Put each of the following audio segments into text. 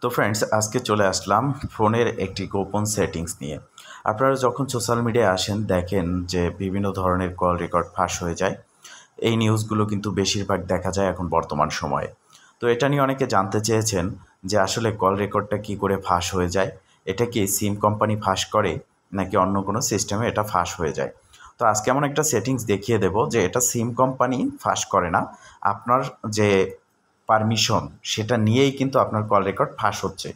তো ফ্রেন্ডস, আজকে চলে আসলাম ফোনের একটি গোপন সেটিংস নিয়ে। আপনারা যখন সোশ্যাল মিডিয়ায় আসেন দেখেন যে বিভিন্ন ধরনের কল রেকর্ড ফাঁস হয়ে যায়। এই নিউজগুলো কিন্তু বেশিরভাগ দেখা যায় এখন বর্তমান সময়ে। তো এটা নিয়ে অনেকে জানতে চেয়েছেন যে আসলে কল রেকর্ডটা কী করে ফাঁস হয়ে যায়, এটা কি সিম কোম্পানি ফাঁস করে নাকি অন্য কোনো সিস্টেমে এটা ফাঁস হয়ে যায়। তো আজকে এমন একটা সেটিংস দেখিয়ে দেব যে এটা সিম কোম্পানি ফাঁস করে না, আপনার যে পারমিশন সেটা নিয়েই কিন্তু আপনার কল রেকর্ড ফাঁস হচ্ছে।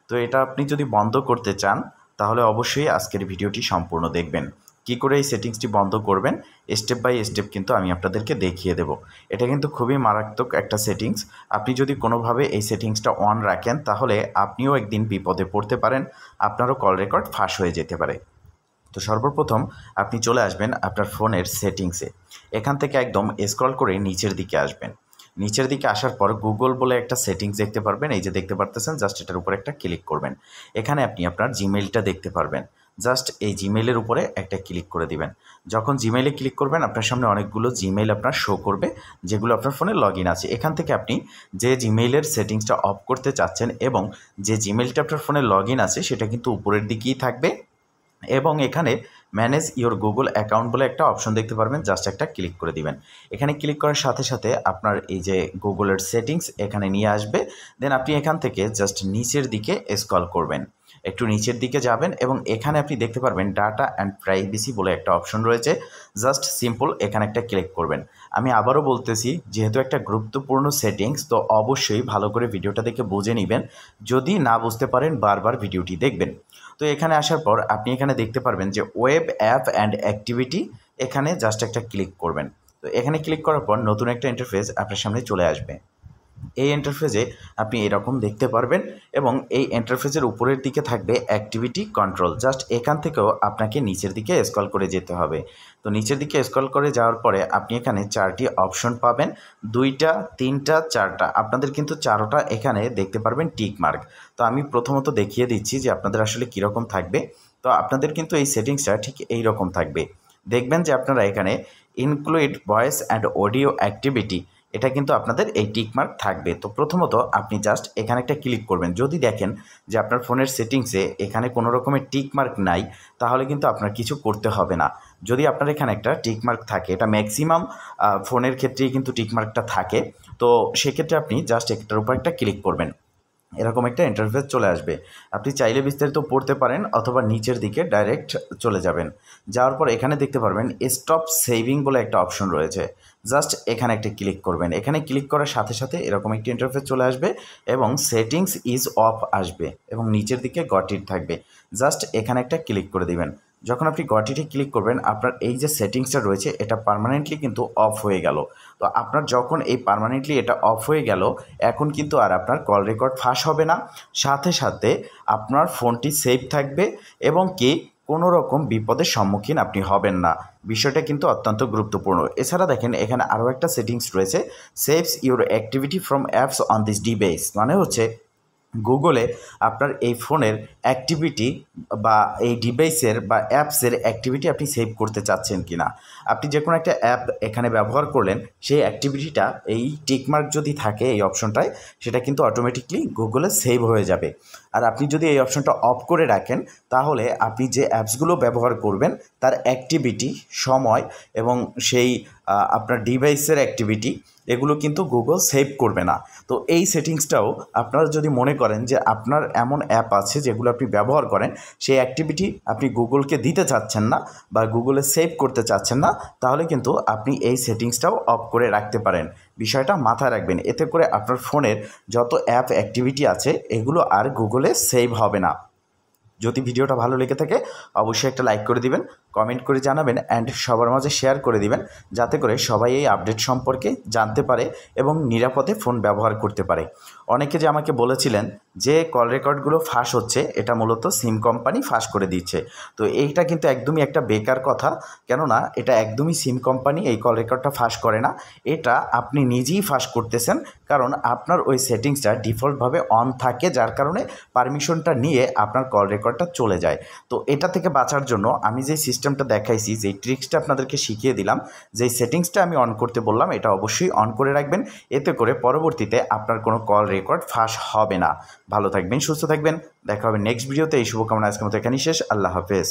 তো এটা আপনি যদি বন্ধ করতে চান তাহলে অবশ্যই আজকের ভিডিওটি সম্পূর্ণ দেখবেন। কী করে এই সেটিংসটি বন্ধ করবেন স্টেপ বাই স্টেপ কিন্তু আমি আপনাদেরকে দেখিয়ে দেব। এটা কিন্তু খুবই মারাত্মক একটা সেটিংস। আপনি যদি কোনোভাবে এই সেটিংসটা অন রাখেন তাহলে আপনিও একদিন বিপদে পড়তে পারেন, আপনারও কল রেকর্ড ফাঁস হয়ে যেতে পারে। তো সর্বপ্রথম আপনি চলে আসবেন আপনার ফোনের সেটিংসে। এখান থেকে একদম স্ক্রল করে নিচের দিকে আসবেন। নিচের দিকে আসার পর গুগল বলে একটা সেটিংস দেখতে পারবেন, এই যে দেখতে পারতেছেন, জাস্ট এটার উপরে একটা ক্লিক করবেন। এখানে আপনি আপনার জিমেইলটা দেখতে পারবেন, জাস্ট এই জিমেইলের উপরে একটা ক্লিক করে দিবেন। যখন জিমেইলে ক্লিক করবেন আপনার সামনে অনেকগুলো জিমেইল আপনার শো করবে যেগুলো আপনার ফোনে লগ ইন আছে। এখান থেকে আপনি যে জিমেইলের সেটিংসটা অফ করতে চাচ্ছেন এবং যে জিমেইলটা আপনার ফোনে লগ ইন আছে সেটা কিন্তু উপরের দিকেই থাকবে এবং এখানে ম্যানেজ ইওর গুগল অ্যাকাউন্ট বলে একটা অপশন দেখতে পারবেন, জাস্ট একটা ক্লিক করে দিবেন। এখানে ক্লিক করার সাথে সাথে আপনার এই যে গুগলের সেটিংস এখানে নিয়ে আসবে। দেন আপনি এখান থেকে জাস্ট নিচের দিকে স্ক্রল করবেন, একটু নিচের দিকে যাবেন এবং এখানে আপনি দেখতে পারবেন ডাটা অ্যান্ড প্রাইভেসি বলে একটা অপশন রয়েছে, জাস্ট সিম্পল এখানে একটা ক্লিক করবেন। আমি আবারও বলতেছি, যেহেতু একটা গুরুত্বপূর্ণ সেটিংস তো অবশ্যই ভালো করে ভিডিওটা দেখে বুঝে নেবেন, যদি না বুঝতে পারেন বারবার ভিডিওটি দেখবেন। তো এখানে আসার পর আপনি এখানে দেখতে পারবেন যে ওয়েব অ্যাপ অ্যান্ড অ্যাক্টিভিটি, এখানে জাস্ট একটা ক্লিক করবেন। তো এখানে ক্লিক করার পর নতুন একটা ইন্টারফেস আপনার সামনে চলে আসবে। এই ইন্টারফেসে আপনি এরকম দেখতে পারবেন এবং এই ইন্টারফেসের উপরের দিকে থাকবে অ্যাক্টিভিটি কন্ট্রোল, জাস্ট এখান থেকেও আপনাকে নিচের দিকে স্ক্রল করে যেতে হবে। তো নিচের দিকে স্ক্রল করে যাওয়ার পরে আপনি এখানে 4টি অপশন পাবেন, 2টা 3টা 4টা, আপনাদের কিন্তু 4টা এখানে দেখতে পারবেন টিক মার্ক। তো আমি প্রথমত দেখিয়ে দিচ্ছি যে আপনাদের আসলে কীরকম থাকবে। তো আপনাদের কিন্তু এই সেটিংসটা ঠিক এই রকম থাকবে। দেখবেন যে আপনারা এখানে include voice and audio activity, এটা কিন্তু আপনাদের এই টিকমার্ক থাকবে। তো প্রথমত আপনি জাস্ট এখানে একটা ক্লিক করবেন। যদি দেখেন যে আপনার ফোনের সেটিংসে এখানে কোনো রকমের টিকমার্ক নাই তাহলে কিন্তু আপনার কিছু করতে হবে না। যদি আপনার এখানে একটা টিকমার্ক থাকে, এটা ম্যাক্সিমাম ফোনের ক্ষেত্রেই কিন্তু টিকমার্কটা থাকে, তো সেক্ষেত্রে আপনি জাস্ট এটার উপর একটা ক্লিক করবেন, এরকম একটা ইন্টারফেস চলে আসবে। আপনি চাইলে বিস্তারিত পড়তে পারেন অথবা নিচের দিকে ডাইরেক্ট চলে যাবেন। যাওয়ার পর এখানে দেখতে পারবেন স্টপ সেভিং বলে একটা অপশন রয়েছে, জাস্ট এখানে একটা ক্লিক করবেন। এখানে ক্লিক করার সাথে সাথে এরকম একটি ইন্টারফেস চলে আসবে এবং সেটিংস ইজ অফ আসবে এবং নিচের দিকে গট ইট থাকবে, জাস্ট এখানে একটা ক্লিক করে দিবেন। যখন আপনি গট ইটে ক্লিক করবেন আপনার এই যে সেটিংসটা রয়েছে এটা পার্মানেন্টলি কিন্তু অফ হয়ে গেল। তো আপনার যখন এই পার্মানেন্টলি এটা অফ হয়ে গেল, এখন কিন্তু আর আপনার কল রেকর্ড ফাঁস হবে না, সাথে সাথে আপনার ফোনটি সেফ থাকবে এবং কি কোনো রকম বিপদের সম্মুখীন আপনি হবেন না। বিষয়টা কিন্তু অত্যন্ত গুরুত্বপূর্ণ। এছাড়া দেখেন এখানে আরও একটা সেটিংস রয়েছে, saves your activity from apps on this device, মানে হচ্ছে গুগলে আপনার এই ফোনের অ্যাক্টিভিটি বা এই ডিভাইসের বা অ্যাপসের অ্যাক্টিভিটি আপনি সেভ করতে চাচ্ছেন কি না। আপনি যে কোনো একটা অ্যাপ এখানে ব্যবহার করলেন, সেই অ্যাক্টিভিটিটা এই টিকমার্ক যদি থাকে এই অপশনটায়, সেটা কিন্তু অটোমেটিকলি গুগলে সেভ হয়ে যাবে। আর আপনি যদি এই অপশনটা অফ করে রাখেন তাহলে আপনি যে অ্যাপসগুলো ব্যবহার করবেন তার অ্যাক্টিভিটি, সময় এবং সেই আপনার ডিভাইসের অ্যাক্টিভিটি, এগুলো কিন্তু গুগল সেভ করবে না। তো এই সেটিংসটাও আপনারা যদি মনে করেন যে আপনার এমন অ্যাপ আছে যেগুলো আপনি ব্যবহার করেন, সেই অ্যাক্টিভিটি আপনি গুগলকে দিতে চাচ্ছেন না বা গুগলে সেভ করতে চাচ্ছেন না, তাহলে কিন্তু আপনি এই সেটিংসটাও অফ করে রাখতে পারেন। বিষয়টা মাথায় রাখবেন, এতে করে আপনার ফোনের যত অ্যাপ অ্যাক্টিভিটি আছে এগুলো আর গুগলে সেভ হবে না। যদি ভিডিওটা ভালো লেগে থাকে অবশ্যই একটা লাইক করে দিবেন, কমেন্ট করে জানাবেন অ্যান্ড সবার মাঝে শেয়ার করে দিবেন, যাতে করে সবাই এই আপডেট সম্পর্কে জানতে পারে এবং নিরাপদে ফোন ব্যবহার করতে পারে। অনেকে যে আমাকে বলেছিলেন যে কল রেকর্ডগুলো ফাঁস হচ্ছে, এটা মূলত সিম কোম্পানি ফাঁস করে দিচ্ছে। তো এইটা কিন্তু একদমই একটা বেকার কথা, কেননা এটা একদমই সিম কোম্পানি এই কল রেকর্ডটা ফাঁস করে না, এটা আপনি নিজেই ফাঁস করতেছেন, কারণ আপনার ওই সেটিংসটা ডিফল্টভাবে অন থাকে, যার কারণে পারমিশনটা নিয়ে আপনার কল রেকর্ডটা চলে যায়। তো এটা থেকে বাঁচার জন্য আমি যে সিস্টেমটা দেখাইছি, যেই ট্রিক্সটা আপনাদেরকে শিখিয়ে দিলাম, যেই সেটিংসটা আমি অন করতে বললাম, এটা অবশ্যই অন করে রাখবেন। এতে করে পরবর্তীতে আপনার কোনো কল রেকর্ড ফাঁস হবে না। ভালো থাকবেন, সুস্থ থাকবেন, দেখা হবে নেক্সট ভিডিওতে। এই শুভকামনা আজকের মতো এখানেই শেষ। আল্লাহ হাফেজ।